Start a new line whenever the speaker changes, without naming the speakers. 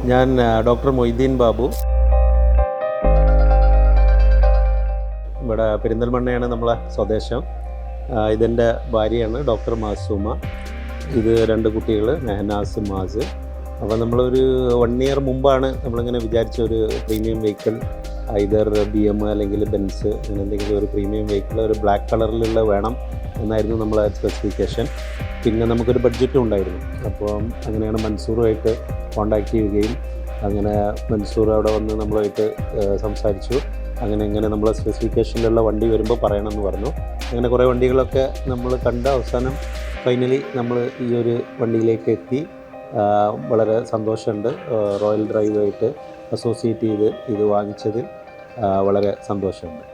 ഞാൻ ഡോക്ടർ മൊയ്തീൻ ബാബു. ഇവിടെ പെരിന്തൽമണ്ണയാണ് നമ്മളെ സ്വദേശം. ഇതെൻ്റെ ഭാര്യയാണ് ഡോക്ടർ മാസൂമ. ഇത് 2 കുട്ടികൾ, മെഹനാസ്, മാസ്. അപ്പോൾ നമ്മളൊരു 1 ഇയർ മുമ്പാണ് നമ്മളിങ്ങനെ വിചാരിച്ച ഒരു പ്രീമിയം വെഹിക്കിൾ, ഐദർ BM അല്ലെങ്കിൽ ബെൻസ്, അങ്ങനെ എന്തെങ്കിലും ഒരു പ്രീമിയം വെഹിക്കിൾ ഒരു ബ്ലാക്ക് കളറിലുള്ള വേണം എന്നായിരുന്നു നമ്മളെ സ്പെസിഫിക്കേഷൻ. പിന്നെ നമുക്കൊരു ബഡ്ജറ്റും ഉണ്ടായിരുന്നു. അപ്പോൾ അങ്ങനെയാണ് മൻസൂറുമായിട്ട് കോൺടാക്റ്റ് ചെയ്യുകയും അങ്ങനെ മൻസൂർ അവിടെ വന്ന് നമ്മളുമായിട്ട് സംസാരിച്ചു. അങ്ങനെ നമ്മളെ സ്പെസിഫിക്കേഷനിലുള്ള വണ്ടി വരുമ്പോൾ പറയണമെന്ന് പറഞ്ഞു. അങ്ങനെ കുറേ വണ്ടികളൊക്കെ നമ്മൾ കണ്ട അവസാനം ഫൈനലി നമ്മൾ ഈ ഒരു വണ്ടിയിലേക്ക് എത്തി. വളരെ സന്തോഷമുണ്ട്. റോയൽ ഡ്രൈവായിട്ട് അസോസിയേറ്റ് ചെയ്ത് ഇത് വാങ്ങിച്ചതിൽ വളരെ സന്തോഷമുണ്ട്.